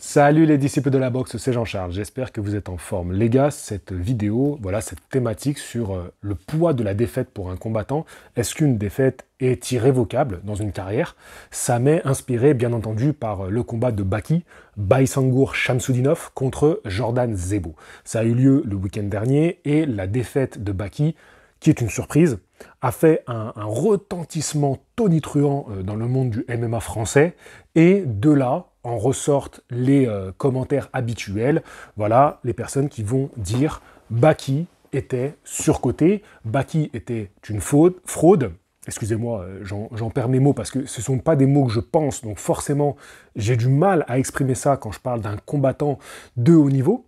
Salut les disciples de la boxe, c'est Jean-Charles, j'espère que vous êtes en forme. Les gars, cette vidéo, voilà, cette thématique sur le poids de la défaite pour un combattant, est-ce qu'une défaite est irrévocable dans une carrière? Ça m'est inspiré bien entendu par le combat de Baki, Baysangour Shamsudinov contre Jordan Zebo. Ça a eu lieu le week-end dernier et la défaite de Baki, qui est une surprise, a fait un retentissement tonitruant dans le monde du MMA français, et de là en ressortent les commentaires habituels, voilà, les personnes qui vont dire Baki était surcoté, Baki était une fraude, excusez-moi, j'en perds mes mots parce que ce ne sont pas des mots que je pense, donc forcément j'ai du mal à exprimer ça quand je parle d'un combattant de haut niveau,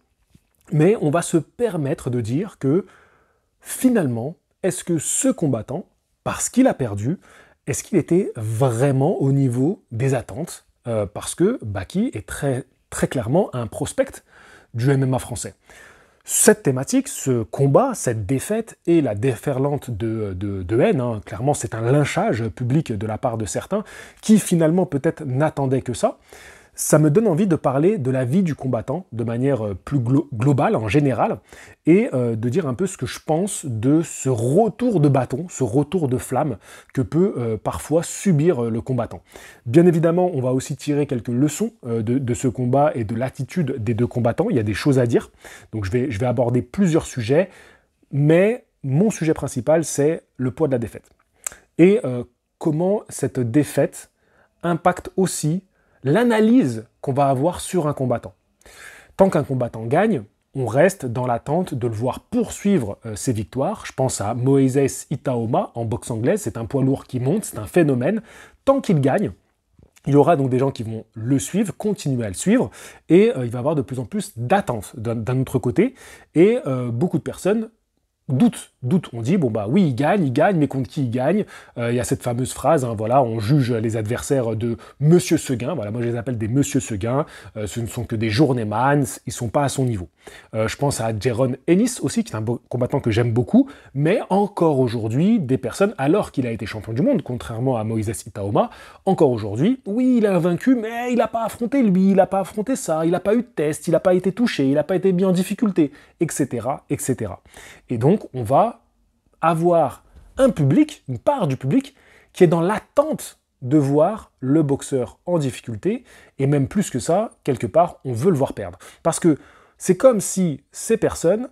mais on va se permettre de dire que finalement, est-ce que ce combattant, parce qu'il a perdu, est-ce qu'il était vraiment au niveau des attentes? Parce que Baki est très, très clairement un prospect du MMA français. Cette thématique, ce combat, cette défaite est la déferlante de haine. Hein. Clairement, c'est un lynchage public de la part de certains qui finalement peut-être n'attendaient que ça. Ça me donne envie de parler de la vie du combattant de manière plus globale, en général, et de dire un peu ce que je pense de ce retour de bâton, ce retour de flamme que peut parfois subir le combattant. Bien évidemment, on va aussi tirer quelques leçons de ce combat et de l'attitude des deux combattants. Il y a des choses à dire, donc je vais aborder plusieurs sujets, mais mon sujet principal, c'est le poids de la défaite. Et comment cette défaite impacte aussi l'analyse qu'on va avoir sur un combattant. Tant qu'un combattant gagne, on reste dans l'attente de le voir poursuivre ses victoires. Je pense à Moises Itaoma en boxe anglaise, c'est un poids lourd qui monte, c'est un phénomène. Tant qu'il gagne, il y aura donc des gens qui vont le suivre, continuer à le suivre, et il va y avoir de plus en plus d'attentes d'un autre côté, et beaucoup de personnes doutent. On dit, bon bah oui, il gagne, mais contre qui il gagne? Il y a cette fameuse phrase, hein, voilà, on juge les adversaires de Monsieur Seguin, voilà, moi je les appelle des Monsieur Seguin, ce ne sont que des journeyman, ils sont pas à son niveau. Je pense à Jaron Ennis aussi, qui est un combattant que j'aime beaucoup, mais encore aujourd'hui, des personnes, alors qu'il a été champion du monde, contrairement à Moises Itaoma, encore aujourd'hui, oui, il a vaincu, mais il n'a pas affronté lui, il n'a pas affronté ça, il n'a pas eu de test, il n'a pas été touché, il n'a pas été mis en difficulté, etc., etc. Et donc, on va avoir un public, une part du public, qui est dans l'attente de voir le boxeur en difficulté, et même plus que ça, quelque part, on veut le voir perdre. Parce que c'est comme si ces personnes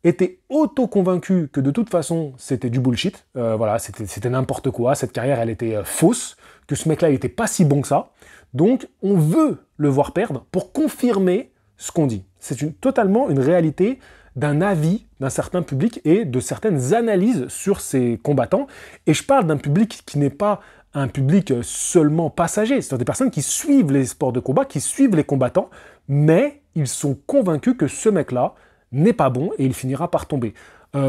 étaient auto-convaincues que de toute façon, c'était du bullshit, voilà, c'était n'importe quoi, cette carrière, elle était fausse, que ce mec-là, il n'était pas si bon que ça, donc on veut le voir perdre pour confirmer ce qu'on dit. C'est totalement une réalité d'un avis d'un certain public et de certaines analyses sur ces combattants. Et je parle d'un public qui n'est pas un public seulement passager, c'est-à-dire des personnes qui suivent les sports de combat, qui suivent les combattants, mais ils sont convaincus que ce mec-là n'est pas bon et il finira par tomber.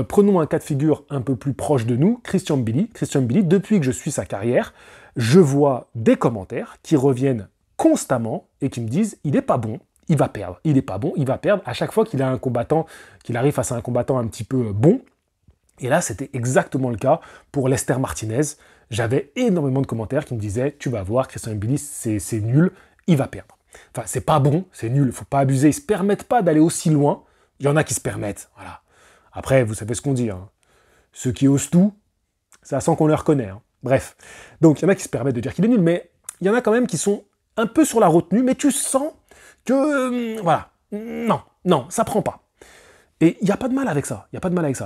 Prenons un cas de figure un peu plus proche de nous, Christian Billy. Christian Billy, depuis que je suis sa carrière, je vois des commentaires qui reviennent constamment et qui me disent « il n'est pas bon ». Il va perdre, il n'est pas bon, il va perdre. À chaque fois qu'il a un combattant, qu'il arrive face à un combattant un petit peu bon, et là c'était exactement le cas pour Lester Martinez. J'avais énormément de commentaires qui me disaient « tu vas voir, Christian Billy, c'est nul, il va perdre ». Enfin, c'est pas bon, c'est nul, il faut pas abuser, ils se permettent pas d'aller aussi loin. Il y en a qui se permettent, voilà. Après, vous savez ce qu'on dit, hein. Ceux qui osent tout, ça sent qu'on les reconnaît, hein. Bref, donc il y en a qui se permettent de dire qu'il est nul, mais il y en a quand même qui sont un peu sur la retenue, mais tu sens que, voilà, non, ça prend pas. Et il n'y a pas de mal avec ça,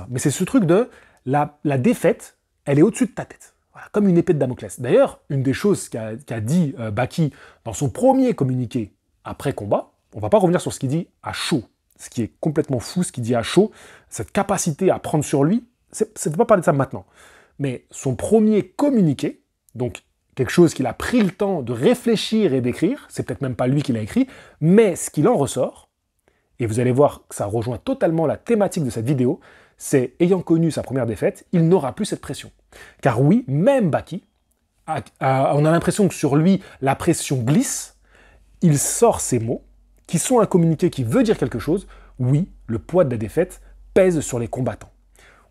Mais c'est ce truc de, la défaite, elle est au-dessus de ta tête. Voilà, comme une épée de Damoclès. D'ailleurs, une des choses qu'a dit Baki dans son premier communiqué après combat, on va pas revenir sur ce qu'il dit à chaud, ce qui est complètement fou, ce qu'il dit à chaud, cette capacité à prendre sur lui, c'est de pas parler de ça maintenant. Mais son premier communiqué, donc quelque chose qu'il a pris le temps de réfléchir et d'écrire, c'est peut-être même pas lui qui l'a écrit, mais ce qu'il en ressort, et vous allez voir que ça rejoint totalement la thématique de cette vidéo, c'est, ayant connu sa première défaite, il n'aura plus cette pression. Car oui, même Baki, on a l'impression que sur lui, la pression glisse, il sort ces mots, qui sont un communiqué qui veut dire quelque chose, oui, le poids de la défaite pèse sur les combattants.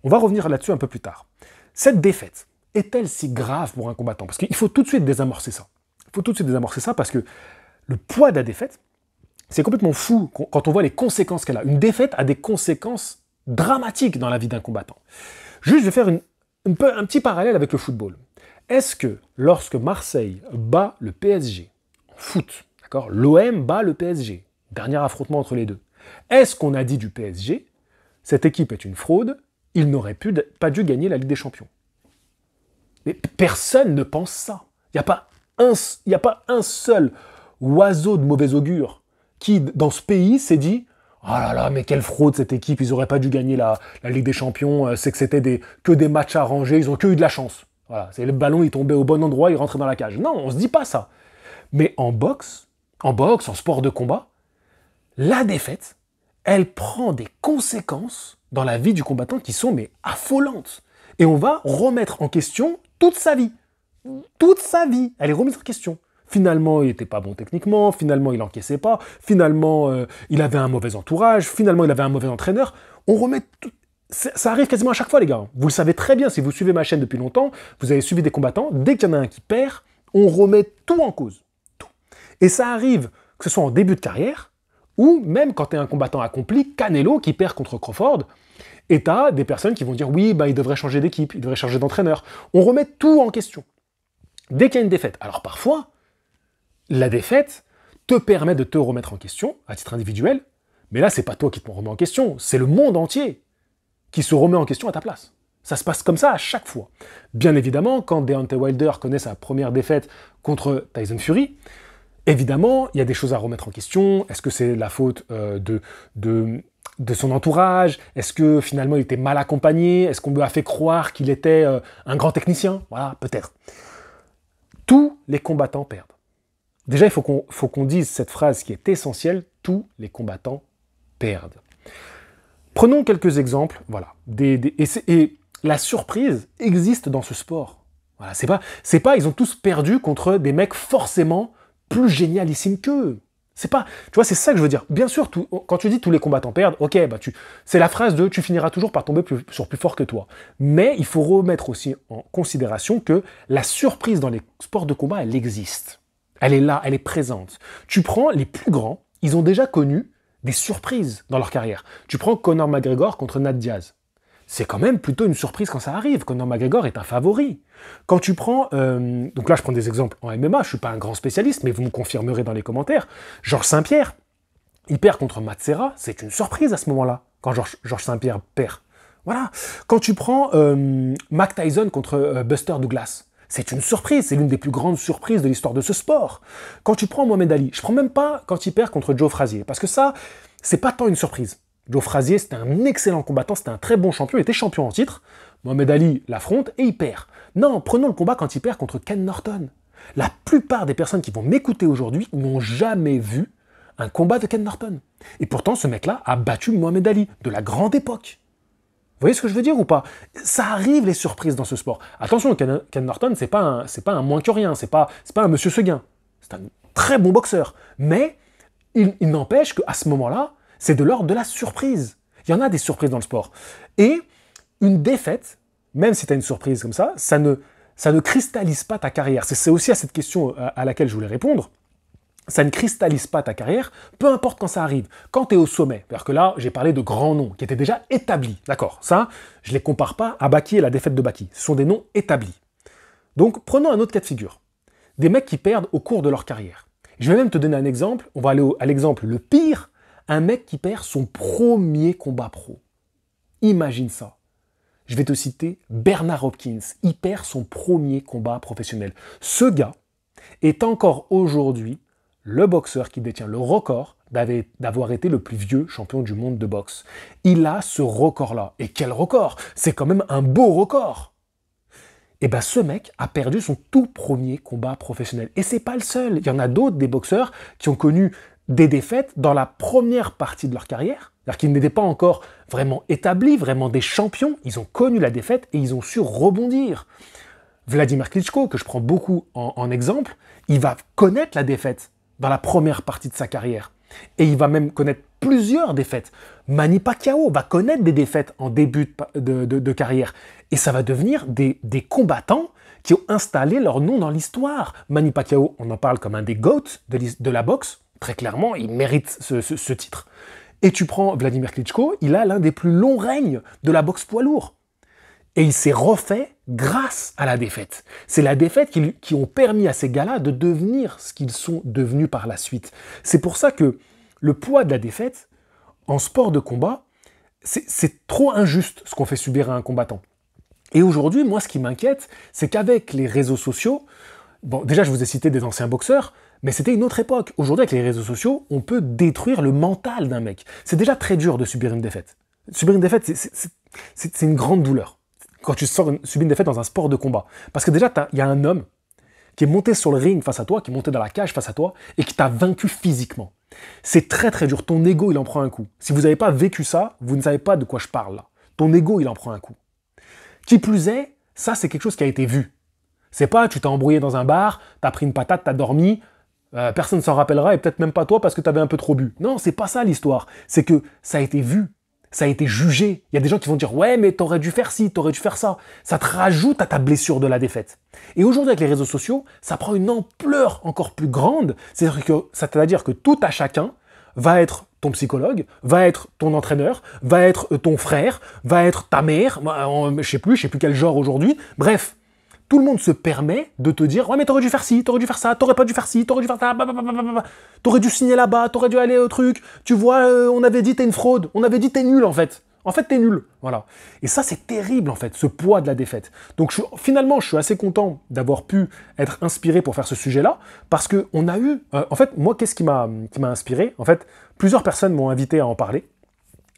On va revenir là-dessus un peu plus tard. Cette défaite, est-elle si grave pour un combattant? Parce qu'il faut tout de suite désamorcer ça. Parce que le poids de la défaite, C'est complètement fou quand on voit les conséquences qu'elle a. Une défaite a des conséquences dramatiques dans la vie d'un combattant. Juste, je vais faire un petit parallèle avec le football. Est-ce que lorsque Marseille bat le PSG en foot, d'accord, l'OM bat le PSG, dernier affrontement entre les deux, est-ce qu'on a dit du PSG, cette équipe est une fraude, il n'aurait pas dû gagner la Ligue des Champions? Mais personne ne pense ça. Il n'y a pas un seul oiseau de mauvais augure qui, dans ce pays, s'est dit « Oh là là, mais quelle fraude cette équipe, ils n'auraient pas dû gagner la Ligue des Champions, c'est que c'était que des matchs arrangés, ils ont que eu de la chance. » Voilà, c'est le ballon, il tombait au bon endroit, il rentrait dans la cage. Non, on ne se dit pas ça. Mais en boxe, en sport de combat, la défaite, elle prend des conséquences dans la vie du combattant qui sont mais affolantes. Et on va remettre en question toute sa vie. Toute sa vie, elle est remise en question. Finalement, il n'était pas bon techniquement, finalement, il n'encaissait pas, finalement, il avait un mauvais entourage, finalement, il avait un mauvais entraîneur. On remet tout. Ça arrive quasiment à chaque fois, les gars. Vous le savez très bien, si vous suivez ma chaîne depuis longtemps, vous avez suivi des combattants, dès qu'il y en a un qui perd, on remet tout en cause. Tout. Et ça arrive, que ce soit en début de carrière, ou même quand tu es un combattant accompli, Canelo qui perd contre Crawford, et tu as des personnes qui vont dire « Oui, il devrait changer d'équipe, il devrait changer d'entraîneur ». On remet tout en question. Dès qu'il y a une défaite. Alors parfois, la défaite te permet de te remettre en question, à titre individuel, mais là, c'est pas toi qui te remets en question, c'est le monde entier qui se remet en question à ta place. Ça se passe comme ça à chaque fois. Bien évidemment, quand Deontay Wilder connaît sa première défaite contre Tyson Fury, évidemment, il y a des choses à remettre en question. Est-ce que c'est la faute de son entourage? Est-ce que finalement il était mal accompagné? Est-ce qu'on lui a fait croire qu'il était un grand technicien? Voilà, peut-être. Tous les combattants perdent. Déjà, il faut qu'on dise cette phrase qui est essentielle, tous les combattants perdent. Prenons quelques exemples, voilà. Et la surprise existe dans ce sport. Voilà, c'est pas, ils ont tous perdu contre des mecs forcément plus génialissimes qu'eux. Tu vois, c'est ça que je veux dire. Bien sûr, quand tu dis tous les combattants perdent, ok, c'est la phrase de tu finiras toujours par tomber sur plus fort que toi. Mais il faut remettre aussi en considération que la surprise dans les sports de combat, elle existe. Elle est là, elle est présente. Tu prends les plus grands, ils ont déjà connu des surprises dans leur carrière. Tu prends Conor McGregor contre Nate Diaz. C'est quand même plutôt une surprise quand ça arrive. Conor McGregor est un favori. Quand tu prends... donc là, je prends des exemples en MMA, je ne suis pas un grand spécialiste, mais vous me confirmerez dans les commentaires. Georges Saint-Pierre, il perd contre Matt Serra, c'est une surprise à ce moment-là, quand Georges Saint-Pierre perd. Voilà. Quand tu prends Mike Tyson contre Buster Douglas, c'est une surprise, c'est l'une des plus grandes surprises de l'histoire de ce sport. Quand tu prends Mohamed Ali, je ne prends même pas quand il perd contre Joe Frazier, parce que ça, c'est pas tant une surprise. Joe Frazier, c'était un excellent combattant, c'était un très bon champion, il était champion en titre. Mohamed Ali l'affronte et il perd. Non, prenons le combat quand il perd contre Ken Norton. La plupart des personnes qui vont m'écouter aujourd'hui n'ont jamais vu un combat de Ken Norton. Et pourtant, ce mec-là a battu Mohamed Ali, de la grande époque. Vous voyez ce que je veux dire ou pas? Ça arrive les surprises dans ce sport. Attention, Ken Norton, c'est pas un moins que rien, c'est pas un monsieur Seguin. C'est un très bon boxeur. Mais il n'empêche qu'à ce moment-là, c'est de l'ordre de la surprise. Il y en a des surprises dans le sport. Et une défaite, même si tu as une surprise comme ça ne cristallise pas ta carrière. C'est aussi à cette question à laquelle je voulais répondre. Ça ne cristallise pas ta carrière, peu importe quand ça arrive. Quand tu es au sommet, c'est-à-dire que là, j'ai parlé de grands noms qui étaient déjà établis. D'accord, ça, je ne les compare pas à Baki et la défaite de Baki. Ce sont des noms établis. Donc, prenons un autre cas de figure. Des mecs qui perdent au cours de leur carrière. Je vais même te donner un exemple. On va aller à l'exemple le pire. Un mec qui perd son premier combat pro. Imagine ça. Je vais te citer Bernard Hopkins. Il perd son premier combat professionnel. Ce gars est encore aujourd'hui le boxeur qui détient le record d'avoir été le plus vieux champion du monde de boxe. Il a ce record-là. Et quel record! C'est quand même un beau record! Et bien ce mec a perdu son tout premier combat professionnel. Et c'est pas le seul. Il y en a d'autres, des boxeurs, qui ont connu des défaites dans la première partie de leur carrière. C'est-à-dire qu'ils n'étaient pas encore vraiment établis, vraiment des champions. Ils ont connu la défaite et ils ont su rebondir. Vladimir Klitschko, que je prends beaucoup en exemple, il va connaître la défaite dans la première partie de sa carrière. Et il va même connaître plusieurs défaites. Manny Pacquiao va connaître des défaites en début de carrière. Et ça va devenir des combattants qui ont installé leur nom dans l'histoire. Manny Pacquiao, on en parle comme un des GOAT de la boxe. Très clairement, il mérite ce titre. Et tu prends Vladimir Klitschko, il a l'un des plus longs règnes de la boxe poids lourd. Et il s'est refait grâce à la défaite. C'est la défaite qui ont permis à ces gars-là de devenir ce qu'ils sont devenus par la suite. C'est pour ça que le poids de la défaite, en sport de combat, c'est trop injuste ce qu'on fait subir à un combattant. Et aujourd'hui, moi, ce qui m'inquiète, c'est qu'avec les réseaux sociaux, bon, déjà, je vous ai cité des anciens boxeurs, mais c'était une autre époque. Aujourd'hui, avec les réseaux sociaux, on peut détruire le mental d'un mec. C'est déjà très dur de subir une défaite. Subir une défaite, c'est une grande douleur. Quand tu subis une défaite dans un sport de combat. Parce que déjà, il y a un homme qui est monté sur le ring face à toi, qui est monté dans la cage face à toi, et qui t'a vaincu physiquement. C'est très très dur. Ton ego, il en prend un coup. Si vous n'avez pas vécu ça, vous ne savez pas de quoi je parle là. Ton ego, il en prend un coup. Qui plus est, ça c'est quelque chose qui a été vu. C'est pas, tu t'es embrouillé dans un bar, t'as pris une patate, t'as dormi, personne ne s'en rappellera, et peut-être même pas toi parce que t'avais un peu trop bu. Non, c'est pas ça l'histoire. C'est que ça a été vu. Ça a été jugé. Il y a des gens qui vont dire « Ouais, mais t'aurais dû faire ci, t'aurais dû faire ça. » Ça te rajoute à ta blessure de la défaite. Et aujourd'hui, avec les réseaux sociaux, ça prend une ampleur encore plus grande. C'est-à-dire que tout à chacun va être ton psychologue, va être ton entraîneur, va être ton frère, va être ta mère, je sais plus quel genre aujourd'hui. Bref, tout le monde se permet de te dire « Ouais, mais t'aurais dû faire ci, t'aurais dû faire ça, t'aurais pas dû faire ci, t'aurais dû faire ça, t'aurais dû signer là-bas, t'aurais dû aller au truc, tu vois, on avait dit t'es une fraude, on avait dit t'es nul en fait. En fait, t'es nul. » Voilà. Et ça, c'est terrible en fait, ce poids de la défaite. Donc finalement, je suis assez content d'avoir pu être inspiré pour faire ce sujet-là, parce qu'on a eu... en fait, moi, qu'est-ce qui m'a inspiré? En fait, plusieurs personnes m'ont invité à en parler.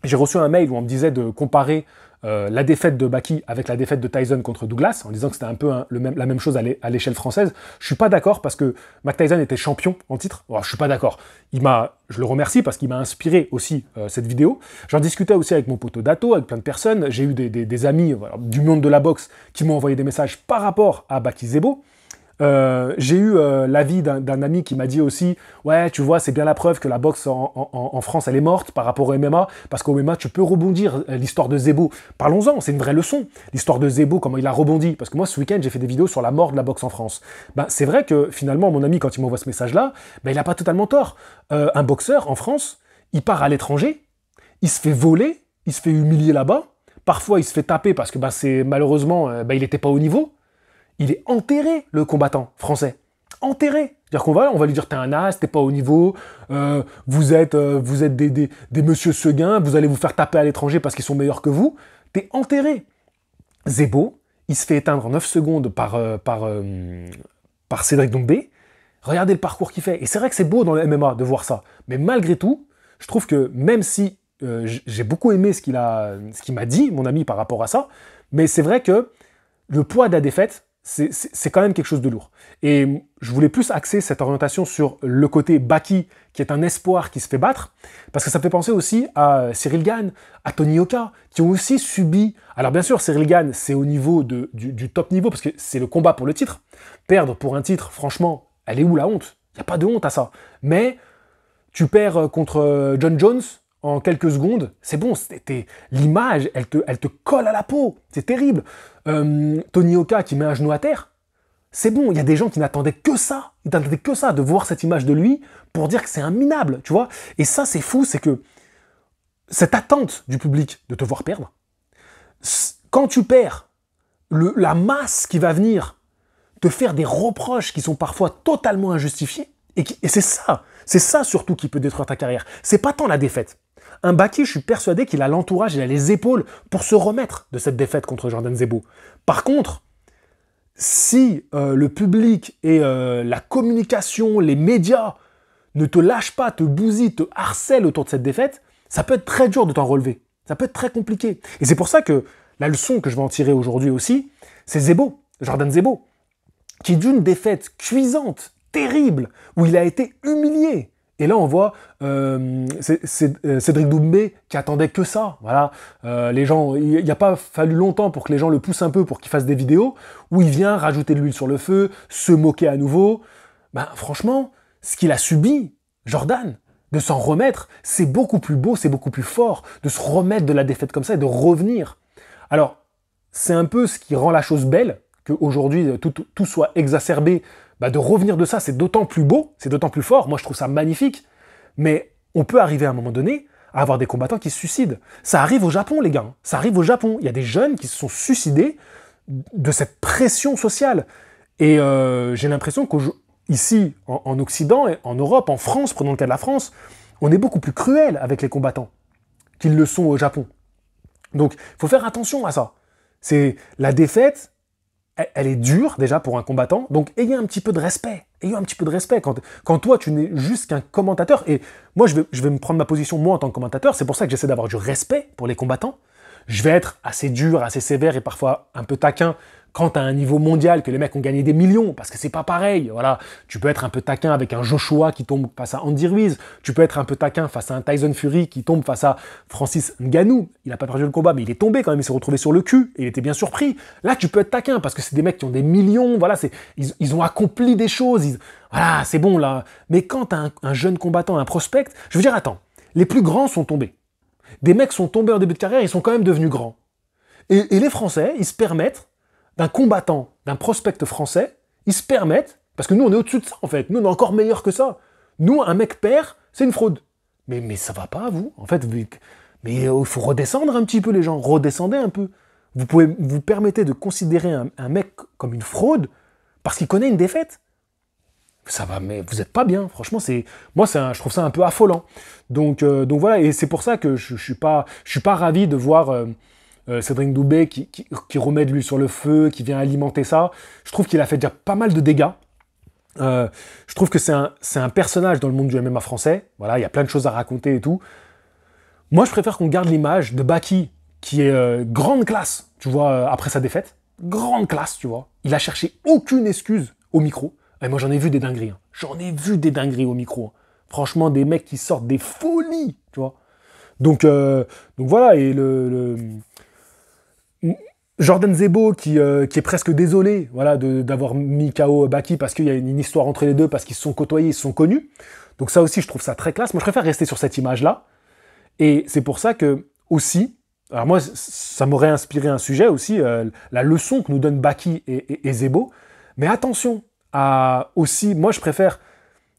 J'ai reçu un mail où on me disait de comparer la défaite de Baki avec la défaite de Tyson contre Douglas, en disant que c'était un peu la même chose à l'échelle française. Je suis pas d'accord parce que Mike Tyson était champion en titre. Alors, je suis pas d'accord. Je le remercie parce qu'il m'a inspiré aussi cette vidéo. J'en discutais aussi avec mon pote Dato, avec plein de personnes. J'ai eu des amis du monde de la boxe qui m'ont envoyé des messages par rapport à Baki Zebo. J'ai eu l'avis d'un ami qui m'a dit aussi « Ouais, tu vois, c'est bien la preuve que la boxe en France, elle est morte par rapport au MMA, parce qu'au MMA, tu peux rebondir. L'histoire de Zebo, parlons-en, c'est une vraie leçon. L'histoire de Zebo, comment il a rebondi. Parce que moi, ce week-end, j'ai fait des vidéos sur la mort de la boxe en France. Ben, c'est vrai que, finalement, mon ami, quand il m'envoie ce message-là, ben, il n'a pas totalement tort. Un boxeur, en France, il part à l'étranger, il se fait voler, il se fait humilier là-bas, parfois, il se fait taper parce que, malheureusement, il n'était pas au niveau. Il est enterré, le combattant français. Enterré. C'est-à-dire qu'on va lui dire, t'es un as, t'es pas au niveau, vous êtes des monsieur Seguin, vous allez vous faire taper à l'étranger parce qu'ils sont meilleurs que vous. T'es enterré. Zebo, il se fait éteindre en 9 secondes par Cédric Doumbé. Regardez le parcours qu'il fait. Et c'est vrai que c'est beau dans le MMA de voir ça. Mais malgré tout, je trouve que même si j'ai beaucoup aimé ce qu'il m'a dit, mon ami, par rapport à ça, mais c'est vrai que le poids de la défaite, c'est quand même quelque chose de lourd. Et je voulais plus axer cette orientation sur le côté Baki, qui est un espoir qui se fait battre, parce que ça me fait penser aussi à Cyril Gane, à Tony Oka, qui ont aussi subi... Alors bien sûr, Cyril Gane, c'est au niveau du top niveau, parce que c'est le combat pour le titre. Perdre pour un titre, franchement, elle est où la honte? Il n'y a pas de honte à ça. Mais tu perds contre John Jones en quelques secondes, c'est bon, l'image, elle te colle à la peau, c'est terrible. Tony Oka qui met un genou à terre, c'est bon, il y a des gens qui n'attendaient que ça, de voir cette image de lui pour dire que c'est un minable, tu vois. Et ça, c'est fou, c'est que cette attente du public de te voir perdre, quand tu perds, la masse qui va venir te faire des reproches qui sont parfois totalement injustifiés, et c'est ça surtout qui peut détruire ta carrière. C'est pas tant la défaite. Un Baki, je suis persuadé qu'il a l'entourage, il a les épaules pour se remettre de cette défaite contre Jordan Zebo. Par contre, si le public et la communication, les médias ne te lâchent pas, te bousillent, te harcèlent autour de cette défaite, ça peut être très dur de t'en relever. Ça peut être très compliqué. Et c'est pour ça que la leçon que je vais en tirer aujourd'hui aussi, c'est Zebo, Jordan Zebo, qui d'une défaite cuisante, terrible, où il a été humilié. Et là, on voit Cédric Doumbé qui attendait que ça. Voilà, les gens, il n'a pas fallu longtemps pour que les gens le poussent un peu pour qu'il fasse des vidéos où il vient rajouter de l'huile sur le feu, se moquer à nouveau. Ben, franchement, ce qu'il a subi, Jordan, de s'en remettre, c'est beaucoup plus beau, c'est beaucoup plus fort de se remettre de la défaite comme ça et de revenir. Alors, c'est un peu ce qui rend la chose belle, qu'aujourd'hui tout soit exacerbé bah, de revenir de ça, c'est d'autant plus beau, c'est d'autant plus fort. Moi, je trouve ça magnifique. Mais on peut arriver à un moment donné à avoir des combattants qui se suicident. Ça arrive au Japon, les gars. Ça arrive au Japon. Il y a des jeunes qui se sont suicidés de cette pression sociale. Et j'ai l'impression qu'ici, en Occident, en Europe, en France, prenons le cas de la France, on est beaucoup plus cruel avec les combattants qu'ils le sont au Japon. Donc, il faut faire attention à ça. C'est la défaite, elle est dure déjà pour un combattant, donc ayez un petit peu de respect. Ayez un petit peu de respect. Quand toi, tu n'es juste qu'un commentateur, et moi, je vais me prendre ma position, moi, en tant que commentateur, c'est pour ça que j'essaie d'avoir du respect pour les combattants. Je vais être assez dur, assez sévère et parfois un peu taquin quand à un niveau mondial, que les mecs ont gagné des millions, parce que c'est pas pareil, voilà. Tu peux être un peu taquin avec un Joshua qui tombe face à Andy Ruiz, tu peux être un peu taquin face à un Tyson Fury qui tombe face à Francis Ngannou. Il a pas perdu le combat, mais il est tombé quand même, il s'est retrouvé sur le cul, et il était bien surpris. Là, tu peux être taquin, parce que c'est des mecs qui ont des millions, voilà, ils ont accompli des choses, voilà, c'est bon, là. Mais quand t'as un jeune combattant, un prospect, je veux dire, attends, les plus grands sont tombés. Des mecs sont tombés en début de carrière, ils sont quand même devenus grands. Et les Français, ils se permettent, d'un combattant, d'un prospect français, ils se permettent, parce que nous on est au-dessus de ça en fait, nous on est encore meilleur que ça. Nous, un mec perd, c'est une fraude. Mais ça va pas, vous, en fait, mais il faut redescendre un petit peu les gens, redescendez un peu. Vous permettez de considérer un mec comme une fraude parce qu'il connaît une défaite. Ça va, mais vous êtes pas bien, franchement, je trouve ça un peu affolant. Donc voilà, et c'est pour ça que je suis pas ravi de voir Cédric Doumbé qui remet de l'huile sur le feu, qui vient alimenter ça. Je trouve qu'il a fait déjà pas mal de dégâts. Je trouve que c'est un personnage dans le monde du MMA français. Voilà, il y a plein de choses à raconter et tout. Moi, je préfère qu'on garde l'image de Baki, qui est grande classe, tu vois, après sa défaite. Grande classe, tu vois. Il a cherché aucune excuse au micro. Et moi, j'en ai vu des dingueries. Hein. J'en ai vu des dingueries au micro. Hein. Franchement, des mecs qui sortent des folies, tu vois. Donc voilà, et Jordan Zebo qui est presque désolé, voilà, d'avoir mis KO Baki parce qu'il y a une histoire entre les deux, parce qu'ils se sont côtoyés, ils se sont connus. Donc ça aussi, je trouve ça très classe. Moi, je préfère rester sur cette image-là. Et c'est pour ça que, aussi, alors moi, ça m'aurait inspiré un sujet aussi, la leçon que nous donnent Baki et Zebo. Mais attention, aussi, moi, je préfère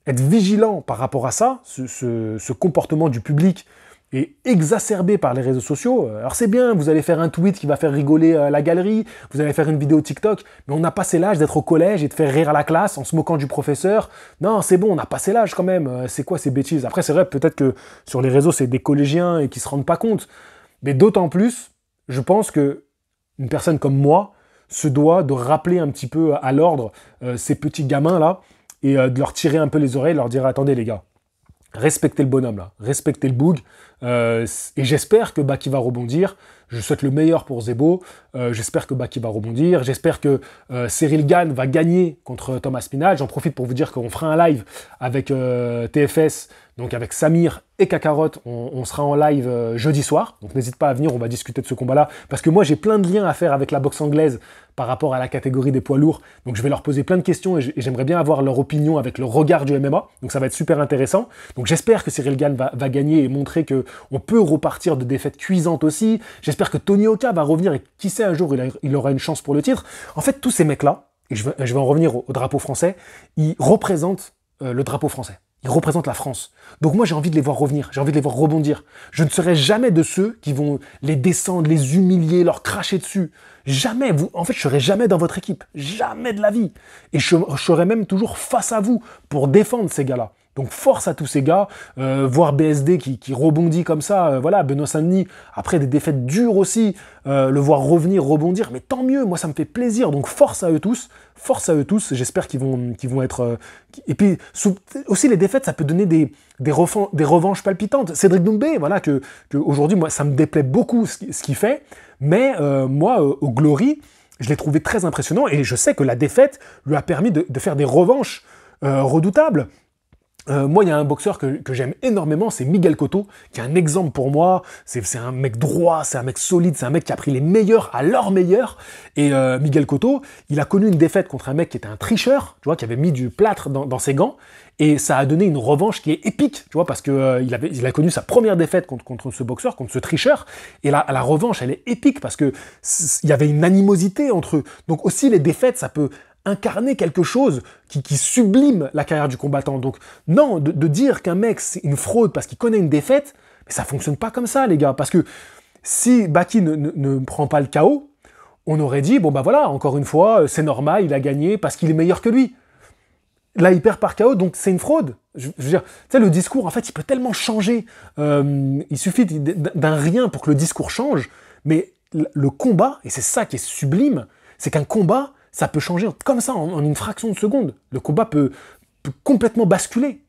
être vigilant par rapport à ça, ce comportement du public est exacerbé par les réseaux sociaux. Alors c'est bien, vous allez faire un tweet qui va faire rigoler la galerie, vous allez faire une vidéo TikTok, mais on a passé l'âge d'être au collège et de faire rire à la classe en se moquant du professeur. Non, c'est bon, on a passé l'âge quand même. C'est quoi ces bêtises? Après, c'est vrai, peut-être que sur les réseaux, c'est des collégiens et qui se rendent pas compte. Mais d'autant plus, je pense que une personne comme moi se doit de rappeler un petit peu à l'ordre ces petits gamins-là et de leur tirer un peu les oreilles, leur dire « Attendez les gars, respectez le bonhomme là, respectez le boug. Et j'espère que Baki va rebondir. Je souhaite le meilleur pour Zebo. J'espère que Baki va rebondir. J'espère que Cyril Gane va gagner contre Thomas Spinal. J'en profite pour vous dire qu'on fera un live avec TFS, donc avec Samir et Kakarot. On sera en live jeudi soir. Donc n'hésite pas à venir, on va discuter de ce combat-là. Parce que moi, j'ai plein de liens à faire avec la boxe anglaise par rapport à la catégorie des poids lourds. Donc je vais leur poser plein de questions et j'aimerais bien avoir leur opinion avec le regard du MMA. Donc ça va être super intéressant. Donc j'espère que Cyril Gane va gagner et montrer qu'on peut repartir de défaites cuisantes aussi. J'espère que Tony Oka va revenir et qui sait, un jour il aura une chance pour le titre. En fait, tous ces mecs-là, et je vais en revenir au drapeau français, ils représentent le drapeau français. Ils représentent la France. Donc moi, j'ai envie de les voir revenir, j'ai envie de les voir rebondir. Je ne serai jamais de ceux qui vont les descendre, les humilier, leur cracher dessus. Jamais. En fait, je serai jamais dans votre équipe. Jamais de la vie. Et je serai même toujours face à vous pour défendre ces gars-là. Donc force à tous ces gars, voir BSD qui rebondit comme ça, voilà, Benoît Saint-Denis, après des défaites dures aussi, le voir revenir, rebondir, mais tant mieux, moi ça me fait plaisir, donc force à eux tous, j'espère qu'ils vont être... Et puis aussi les défaites, ça peut donner des revanches palpitantes. Cédric Doumbé, voilà, que aujourd'hui, moi ça me déplaît beaucoup ce qu'il fait, mais moi, au Glory, je l'ai trouvé très impressionnant, et je sais que la défaite lui a permis de faire des revanches redoutables. Moi, il y a un boxeur que j'aime énormément, c'est Miguel Cotto, qui est un exemple pour moi. C'est un mec droit, c'est un mec solide, c'est un mec qui a pris les meilleurs à leurs meilleurs. Et Miguel Cotto, il a connu une défaite contre un mec qui était un tricheur, tu vois, qui avait mis du plâtre dans ses gants. Et ça a donné une revanche qui est épique, tu vois, parce que il a connu sa première défaite contre ce boxeur, contre ce tricheur. Et la revanche, elle est épique parce que il y avait une animosité entre eux. Donc aussi, les défaites, ça peut incarner quelque chose qui sublime la carrière du combattant. Donc non, de dire qu'un mec c'est une fraude parce qu'il connaît une défaite, mais ça fonctionne pas comme ça les gars, parce que si Baki ne prend pas le KO, on aurait dit, bon bah voilà, encore une fois, c'est normal, il a gagné parce qu'il est meilleur que lui. Là, il perd par KO, donc c'est une fraude. Je veux dire, tu sais, le discours, en fait, il peut tellement changer. Il suffit d'un rien pour que le discours change, mais le combat, et c'est ça qui est sublime, c'est qu'un combat, ça peut changer comme ça, en une fraction de seconde. Le combat peut complètement basculer.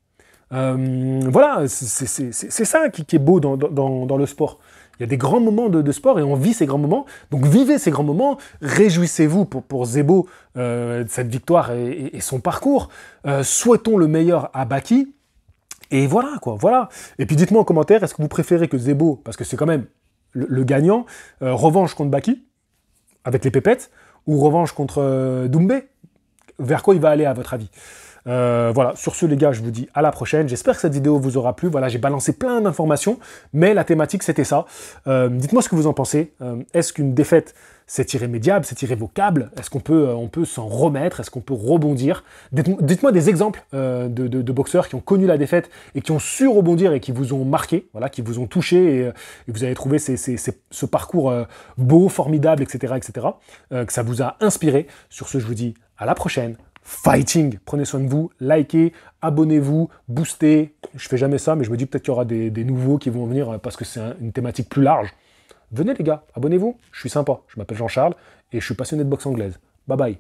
Voilà, c'est ça qui est beau dans le sport. Il y a des grands moments de sport et on vit ces grands moments. Donc vivez ces grands moments, réjouissez-vous pour Zebo de cette victoire et son parcours. Souhaitons le meilleur à Baki. Et voilà quoi, voilà. Et puis dites-moi en commentaire, est-ce que vous préférez que Zebo, parce que c'est quand même le gagnant, revanche contre Baki, avec les pépettes, ou revanche contre Doumbé? Vers quoi il va aller à votre avis? Voilà, sur ce les gars, je vous dis à la prochaine. J'espère que cette vidéo vous aura plu. Voilà, j'ai balancé plein d'informations, mais la thématique c'était ça. Dites-moi ce que vous en pensez. Est-ce qu'une défaite c'est irrémédiable, c'est irrévocable? Est-ce qu'on peut, on peut s'en remettre? Est-ce qu'on peut rebondir? Dites-moi des exemples de boxeurs qui ont connu la défaite et qui ont su rebondir et qui vous ont marqué, voilà, qui vous ont touché et vous avez trouvé ce parcours beau, formidable, etc., etc., que ça vous a inspiré. Sur ce, je vous dis à la prochaine. Fighting, prenez soin de vous, likez, abonnez-vous, boostez. Je fais jamais ça, mais je me dis peut-être qu'il y aura des nouveaux qui vont venir parce que c'est une thématique plus large. Venez les gars, abonnez-vous, je suis sympa. Je m'appelle Jean-Charles et je suis passionné de boxe anglaise. Bye bye.